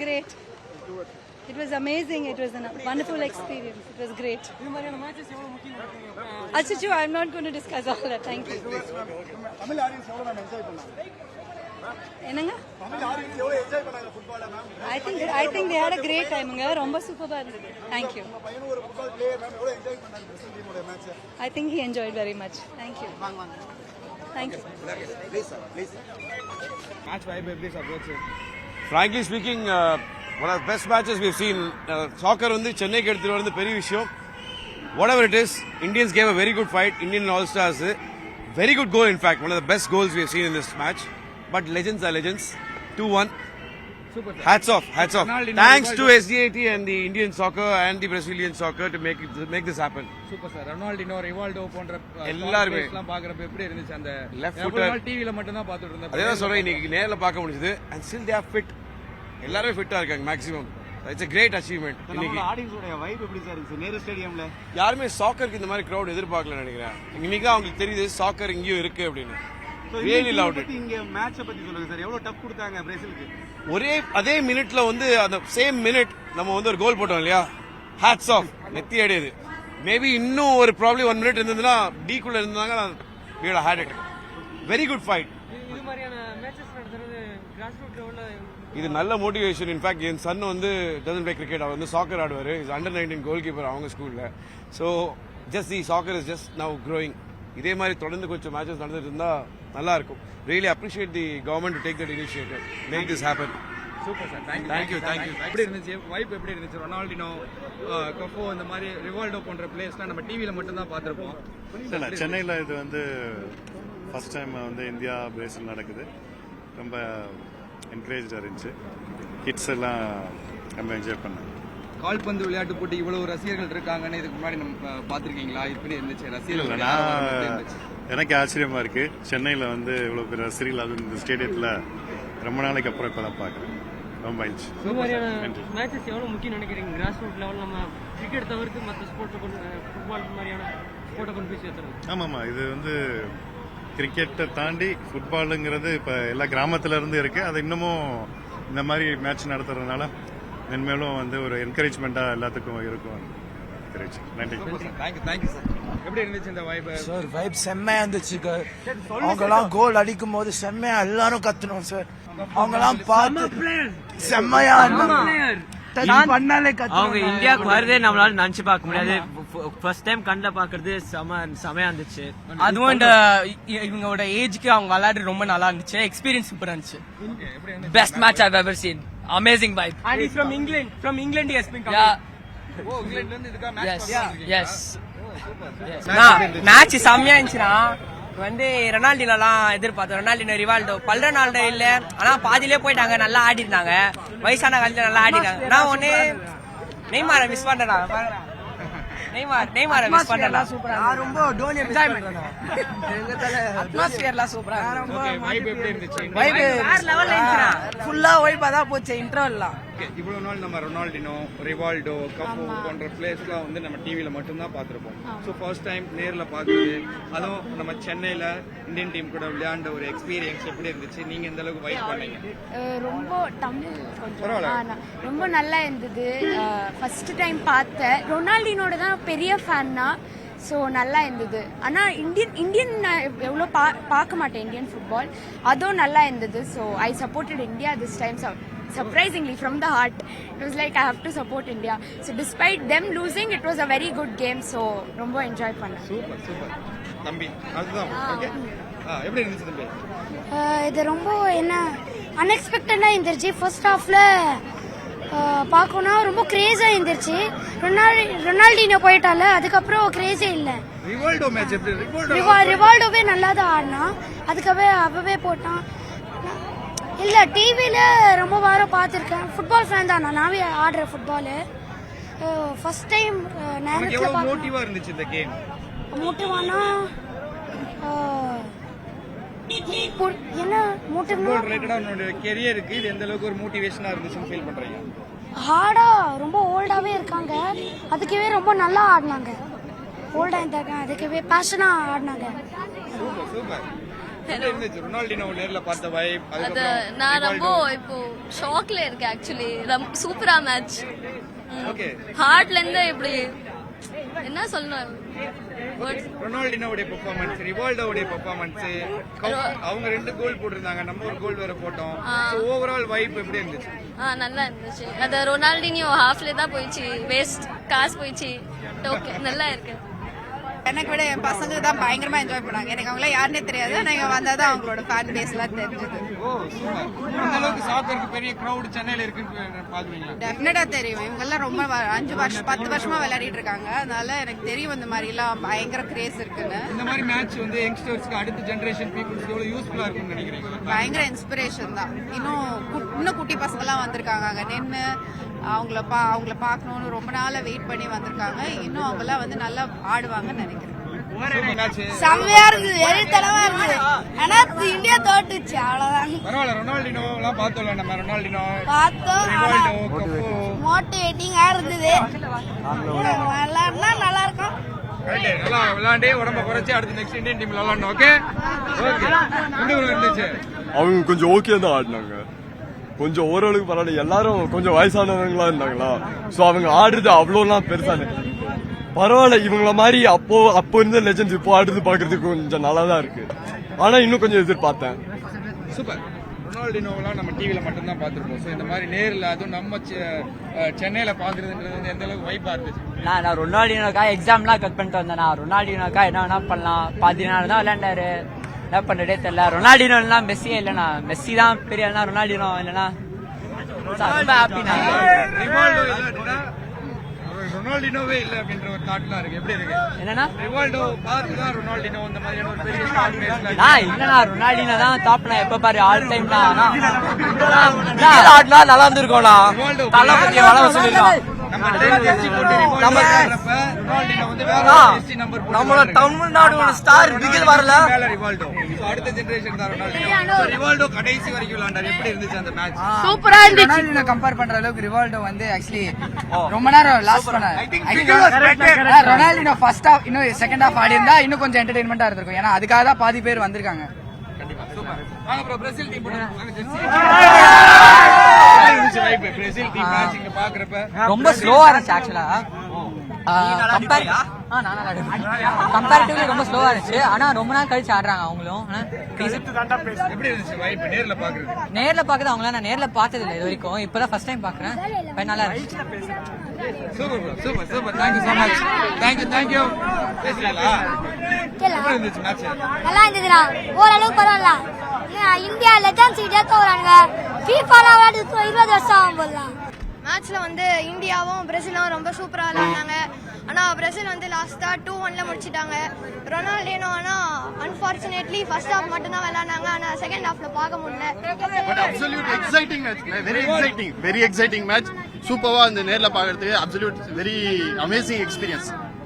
great. It was amazing. It was a wonderful experience. It was great. Achichu, I'm not going to discuss all that. Thank you. Tamil audience எவ்வளவு ma'am enjoy பண்ணாங்க? என்னங்க? Tamil audience எவ்வளவு enjoy பண்ணாங்க ஃபுட்பால ma'am? I think they had a great time. ரொம்ப சூப்பரா இருந்தது. Thank you. நம்ம பையனும் ஒரு ஃபுட்பால் பிளேயர் மேம் எவ்வளவு என்ஜாய் பண்ணாங்க பிரேசில் டீமோட match? I think he enjoyed very much. Thank you. Thank you. Please. Match vibe எப்படி சார் போச்சு? Frankly speaking, one of the best matches we've seen. Soccer வந்து சென்னைக்கு எடுத்துட்டு வரது பெரிய விஷயம். Whatever it is, Indians gave a very good fight. Indian All-Stars, very good goal in fact. One of the best goals we have seen in this match. But legends are legends. 2-1. Super. Hats off. Ronaldinho, Thanks to Rivaldo. SDAT and the Indian soccer and the Brazilian soccer to make this happen. Super sir. Ronaldinho, Rivaldo போன்ற எல்லாருமே எல்லாம் பாக்குறப்ப எப்படி இருந்துச்சு அந்த Left footer. டிவில மட்டும் தான் பாத்துட்டு இருந்தேன். அதே தான் சொல்றேன், இன்னைக்கு நேர்ல பார்க்க முடிஞ்சது. And still they are fit. எல்லாரும் ஃபிட்டா இருக்காங்க maximum. It's a great achievement. இன்னைக்கு ஆடியன்ஸோட வைப் எப்படி சார் இருந்துச்சு நேரு ஸ்டேடியம்ல? யாருமே சாக்கருக்கு இந்த மாதிரி crowd எதிர்பார்க்கல நினைக்கிறேன். இன்னைக்கு தான் அவங்களுக்கு தெரியுது சாக்கர் இங்கேயும் இருக்கு அப்படின்னு. Really loved it. இங்க மேட்ச பத்தி சொல்லுங்க சார். எவ்வளவு டஃப் கொடுத்தாங்க பிரேசிலுக்கு? அதே மினிட்ல வந்து அந்த சேம் மினிட் நம்ம வந்து ஒரு கோல் போட்டோம் இல்லையா? ஹேட்ஸ் ஆஃப், நெத்தி அடையுது. மேபி இன்னும் ஒரு ப்ராப்ளம் 1 மினிட் இருந்ததுன்னா டீக்குள்ள இருந்தாங்க, we would have had it. Very good fight. இது மாதிரியான மேட்சஸ் நடத்துறது கிராஸ் ரூட் லெவல்ல இது நல்ல மோட்டிவேஷன். இன்ஃபேக்ட் என் சன் வந்து டசன்ட் பிளே கிரிக்கெட், அவர் வந்து சாக்கர் ஆடுவார். இஸ் அண்டர் 19 கோல் கீப்பர் அவங்க ஸ்கூல்ல. So just the soccer is just now growing. இதே மாதிரி தொடர்ந்து கொஞ்சம் மேட்சஸ் நடந்துட்டு இருந்தா நல்லா இருக்கும். Really appreciate the government to take that initiative, make this happen. Super sir. Thank you. எப்படி இருந்துச்சு வைப்? எப்படி இருந்துச்சு? ரொனால்டினோ, கஃபோ, இந்த மாதிரி ரிவால்டோ போன்ற பிளேயர்ஸ்லாம் நம்ம டிவில மட்டும் தான் பார்த்திருப்போம். இல்லை, சென்னையில் இது வந்து ஃபர்ஸ்ட் டைம் வந்து இந்தியா பிரேசில் நடக்குது. ரொம்ப என்கரேஜாக இருந்துச்சு. கிட்ஸ் எல்லாம் ரொம்ப என்ஜாய் பண்ணாங்க. கால்பந்து விளையாட்டு போட்டி இவ்வளவு ரசிகர்கள் இருக்காங்கன்னு இதுக்கு முன்னாடி நம்ம பார்த்திருக்கீங்களா? இப்படி இருந்துச்சு இல்லை, ரசிகர்கள்? நான் எனக்கு ஆச்சரியமா இருக்கு. சென்னையில் வந்து இவ்வளோ பெரிய ரசிகர்கள், அது இந்த ஸ்டேடியத்தில் ரொம்ப நாளைக்கு அப்புறம் இப்போ தான் பார்க்குறேன். ரொம்ப மகிழ்ச்சி. இது மாதிரியான மேட்சஸ் எவ்வளவு முக்கியம் நினைக்கிறீங்க? கிராஸ் ரூட் லெவல் நம்ம கிரிக்கெட் தவிர்த்து மற்ற ஸ்போர்ட்ஸ் ஃபுட்பால் மாதிரியான ஸ்போர்ட்டை கொண்டு போய் சேர்த்துறது. ஆமாம்மா, இது வந்து கிரிக்கெட்டை தாண்டி ஃபுட்பாலுங்கிறது இப்போ எல்லா கிராமத்துல இருந்து இருக்கு. அது இன்னமும் இந்த மாதிரி மேட்ச் நடத்துறதுனால மென்மேலும் வந்து ஒரு என்கரேஜ்மெண்ட்டாக எல்லாத்துக்கும் இருக்கும். நன்றி. Thank you sir. எப்படி இருந்துச்சு இந்த வைப்? சார் வைப் செம்மையா இருந்துச்சு. அவங்கெல்லாம் கோல் அடிக்கும் போது செம்மையா எல்லாரும் கத்தணும் சார். அவங்கெல்லாம் பார்த்து செம்மையா பண்ணாலே கத்தணும். அவங்க இந்தியாவுக்கு வரதே நம்மளால நினைச்சு பார்க்க முடியாது. ஃபர்ஸ்ட் டைம் கண்ணுல பாக்குறது செமையா இருந்துச்சு. அதுவும் இந்த இவங்களோட ஏஜ்க்கு அவங்க விளையாடு ரொம்ப நல்லா இருந்துச்சு. எக்ஸ்பீரியன்ஸ் சூப்பரா இருந்துச்சு. Best match I ever seen. Amazing vibe. And he's from England. From England he has been coming. Yeah. ஓ, இங்கிலாந்துல இருந்து இதுக்கா Yes. மேட்ச் செம்மையா இருந்துச்சுனா வந்து ரொனால்டினோலாம் எதிர்பார்த்தோம். ரொனால்டினோ, ரிவால்டோ, பல்ரனால்டோ இல்ல, ஆனா பாதியிலே போயிட்டாங்க. நல்லா ஆடி இருந்தாங்க. வயசான காலத்துல நல்லா ஆடி இருக்காங்க. நான் ஒண்ணு நெய்மாரை மிஸ் பண்றேன். நெய்மாரை மிஸ் பண்றேன். நான் ரொம்ப டோனி என்ஜாய் பண்றேன். அட்மாஸ்பியர்லாம் சூப்பரா வைப் எப்படி இருந்துச்சு? வைப் வேற லெவல்ல இருந்துச்சுனா. ஃபுல்லா வைப்பா தான் போச்சு இன்டர்வல்லாம். இவ்வளவு நாள் நம்ம ரொனால்டினோ, ரிவால்டோ, கஃபோ போன்ற பிளேயர்ஸ்லாம் வந்து நம்ம டிவில மட்டும் தான் பார்த்திருப்போம். ஸோ ஃபர்ஸ்ட் டைம் நேர்ல பார்க்குறது, அதுவும் நம்ம சென்னையில இந்தியன் டீம் கூட விளையாண்ட ஒரு எக்ஸ்பீரியன்ஸ் எப்படி இருந்துச்சு? நீங்க எந்த அளவுக்கு வைப் பண்ணீங்க? ரொம்ப தமிழ் கொஞ்சம் ரொம்ப நல்லா இருந்தது. ஃபர்ஸ்ட் டைம் பார்த்தேன். ரொனால்டினோட தான் பெரிய ஃபேன்னா, ஸோ நல்லா இருந்தது. ஆனால் இந்தியன் நான் எவ்வளோ பார்க்க மாட்டேன் இந்தியன் ஃபுட்பால், அதுவும் நல்லா இருந்தது. So I supported India this time. Surprisingly, from the heart, it was like I have to support India. So despite them losing, it was a very good game. So ரொம்ப enjoy பண்ணேன். Super தம்பி. அதுதான் okay. எப்படி இருந்துச்சு தம்பி? இது ரொம்ப என்ன அன்எக்ஸ்பெக்டடா இருந்துச்சு. ஃபர்ஸ்ட் ஹாஃப்ல பார்க்கணும் ரொம்ப கிரேஸா இருந்துச்சு. ரொனால்டினோ போயிட்டால, அதுக்கப்புறம் கிரேஸே இல்லை. ரிவால்டோ மேட்ச் எப்படி? ரிவால்டோவே நல்லா தான் ஆடினா, அதுக்கவே அவவே போட்டான். இல்ல டிவில ரொம்ப வாரம் பார்த்துருக்கேன். ஃபுட்பால் ஃபேன் தான் நானே ஆடுற ஃபுட்பாலு. ஃபர்ஸ்ட் டைம் நேரத்துல பார்க்க மோட்டிவா இருந்துச்சு இந்த கேம். மோட்டிவானா என்ன மோட்டிவா ரிலேட்டடா உங்களோட கெரியருக்கு இது எந்த அளவுக்கு ஒரு மோட்டிவேஷனா இருந்துச்சுன்னு ஃபீல் பண்றீங்க? ஹார்டா ரொம்ப ஓல்டாவே இருக்காங்க, அதுக்கவே ரொம்ப நல்லா ஆடினாங்க. ஓல்டா இருந்தாங்க, அதுக்கவே பேஷனா ஆடினாங்க. சூப்பர். எப்படி இருந்துச்சு ரொனால்டினோ நேர்ல பார்த்த வைப்? அது நான் ரொம்ப இப்போ ஷாக்ல இருக்கேன் ஆக்சுவலி. சூப்பரா மேட்ச். ஓகே, ஹார்ட்ல இருந்து இப்படி என்ன சொல்லணும், ரொனால்டினோவுடைய பெர்ஃபார்மன்ஸ், ரிவால்டோவுடைய பெர்ஃபார்மன்ஸ், அவங்க 2 கோல் போட்டிருந்தாங்க, நம்ம ஒரு கோல் வேற போட்டோம். சோ ஓவரால் வைப் எப்படி இருந்துச்சு? நல்லா இருந்துச்சு. அது ரொனால்டினியோ ஹாஃப்ல தான் போயிடுச்சு, வேஸ்ட் காசு போயிடுச்சு. ஓகே, நல்லா இருக்கு. எனக்கு விட என் பசங்க தான் பயங்கரமா என்ஜாய் பண்ணாங்க. எனக்கு அவங்கள யாருன்னே தெரியாது. நீங்க வந்தாதான் அவங்களோட ஃபேன் பேஸ் எல்லாம் தெரிஞ்சது. ஓ சூப்பர். இந்த அளவுக்கு சாக்கருக்கு பெரிய கிரவுட் சென்னையில இருக்குன்னு பாக்குறீங்களா? டெஃபினட்டா தெரியும். இவங்க எல்லாம் ரொம்ப 5 வருஷம் 10 வருஷமா விளையாடிட்டு இருக்காங்க. அதனால எனக்கு தெரியும் இந்த மாதிரி எல்லாம் பயங்கர கிரேஸ் இருக்குன்னு. இந்த மாதிரி மேட்ச் வந்து யங்ஸ்டர்ஸ்க்கு அடுத்த ஜெனரேஷன் பீப்புள்ஸ்க்கு எவ்வளவு யூஸ்ஃபுல்லா இருக்கும்னு நினைக்கிறீங்க? பயங்கர இன்ஸ்பிரேஷன் தான். இன்னும் குட்டி பசங்க எல்லாம் வந்திருக்காங்க அங்க நின்று அவங்கள பார்க்கணும்னு ரொம்ப நாளா வெயிட் பண்ணி வந்திருக்காங்க. இன்னும் அவங்க எல்லாம் வந்து நல்லா ஆடுவாங்கன்னு நினைக்கிறேன். செம்மையா இருந்தது, வெறித்தனமா இருந்தது. ஆனா இந்தியா தோட்டுச்சு, அவ்வளவுதான். பரவாயில்ல, ரொனால்டினோ எல்லாம் பார்த்தோம்ல, நம்ம ரொனால்டினோ பார்த்தோம். ரிவால்டோ, கஃபோ மோட்டிவேட்டிங்கா இருந்தது. விளையாடுனா நல்லா இருக்கும். நல்லா விளையாண்டே உடம்ப குறைச்சி அடுத்து நெக்ஸ்ட் இந்தியன் டீம்ல விளையாடணும். Okay okay. எப்படி இருந்துச்சு? அவங்க கொஞ்சம் ஓகே தான் ஆடினாங்க, கொஞ்சம் ஓரளவுக்கு பரவாயில்ல. எல்லாரும் கொஞ்சம் வயசானவங்களா இருந்தாங்களா, சோ அவங்க ஆடுறது அவ்வளோலாம் பெருசான பரவாயில்ல. இவங்கள மாதிரி அப்போ இருந்த லெஜெண்ட்ஸ் இப்போ ஆடுறது பாக்குறதுக்கு கொஞ்சம் நல்லா தான் இருக்கு. ஆனா இன்னும் கொஞ்சம் எதிர்பார்த்தேன். சூப்பர். ரொனால்டினோவெல்லாம் நம்ம டிவில மட்டும் தான் பார்த்துருப்போம். ஸோ இந்த மாதிரி நேரில் அதுவும் நம்ம சென்னையில பாக்குறதுன்றது வந்து எந்த அளவுக்கு வைப்பா இருந்துச்சு? நான் ரொனால்டினோக்கா எக்ஸாம்லாம் கட் பண்ணிட்டு வந்தேன். ரொனால்டினோக்கா என்ன பண்ணலாம், 14 தான் விளையாண்டாரு, என்ன பண்றதே தெரியல. ரொனால்டினோ இல்லைனா மெஸ்ஸியே இல்லைனா, மெஸ்ஸி தான் பெரிய இல்லைனா ரொனால்டினோ இல்லைனா ரொம்ப ஹாப்பி. ரிவால்டோ இல்லைன்னா ரொனால்டினோவே இல்ல அப்படின்ற ஒரு தாட்லாம் இருக்கு. எப்படி இருக்கு? என்னன்னா ரிவால்டோ பார்த்துதான் ரொனால்டினோ இந்த மாதிரியான ஒரு பெரிய ஸ்டார் பிளேயர்ஸ்ல இல்லனா ரொனால்டினோ தான் டாப்னா எப்ப பாரு ஆல் டைம் தான். ஆட்னா நல்லா இருந்திருக்கும்டா. தலை பத்தி வளவ சொல்லிடலாம். நம்ம ஜெர்சி போட்டு ரொனால்டினோ வந்து வேற ஜெர்சி நம்பர் போட்டு நம்மளோட தமிழ்நாடு ஸ்டார் பிகில் வரல மேல ரிவால்டோ. சோ அடுத்த ஜெனரேஷன் தான் ரொனால்டினோ. ரிவால்டோ கடைசி வரைக்கும் விளையாண்டாரு. எப்படி இருந்துச்சு அந்த மேட்ச்? சூப்பரா இருந்துச்சு. ரொனால்டினோ கம்பேர் பண்ற அளவுக்கு ரிவால்டோ வந்து ஆக்சுவலி ரொம்ப நேரம் லாஸ்ட் பண்ணாரு. ரொனால்டினோ ஃபர்ஸ்ட் ஹாஃப் இன்னும் செகண்ட் ஹாஃப் ஆடி இருந்தா இன்னும் கொஞ்சம் என்டர்டெயின்மெண்டா இருந்திருக்கும். ஏன்னா அதுக்காக தான் பாதி பேர் வந்திருக்காங்க. கண்டிப்பா சூப்பர். வாங்க ப்ரோ, பிரேசில் டீம் போடுங்க. வாங்க ஜெர்சி. பிரேசில் டீம் மேட்ச் இங்க பாக்குறப்ப ரொம்ப ஸ்லோவா இருந்துச்சு ஆக்சுவலா. கம்பேரிட்டிவ்லி ரொம்ப ஸ்லோவா இருந்துச்சு. ஆனா ரொம்ப நாள் கழிச்சு ஆடுறாங்க அவங்களும். எப்படி இருந்துச்சு வைப் நேர்ல பாக்குறது? நேர்ல பாக்குறது அவங்கள நான் நேர்ல பார்த்தது இல்லை இது வரைக்கும். இப்பதான் ஃபர்ஸ்ட் டைம் பாக்குறேன். நல்லா இருந்துச்சு. Super bro, super super. Thank you so much. Thank you. பேசுறீங்களா? எப்படி இருந்துச்சு மேட்ச்? நல்லா இருந்ததுடா, ஓரளவுக்கு பரவாயில்ல. இந்தியா லெஜண்ட்ஸ் ஜெயித்து வராங்க. ஃபீஃபால விளையாடி 20 வருஷம் ஆகும் போலாம். மேட்ச்ல வந்து இந்தியாவும் பிரேசிலும் ரொம்ப சூப்பரா விளையாடினாங்க. ஆனா பிரேசில் வந்து லாஸ்டா 2-1ல முடிச்சிட்டாங்க. ரொனால்டினோ ஆனா அன்பார்ச்சுனேட்லி ஃபர்ஸ்ட் ஹாஃப் மட்டும் தான் விளையாடுனாங்க. ஆனா செகண்ட் ஹாஃப்ல பார்க்க முடியல. But absolute exciting match, very exciting match. சூப்பரா இந்த நேர்ல பாக்குறதுக்கு அப்சல்யூட் வெரி அமேசிங் எக்ஸ்பீரியன்ஸ்.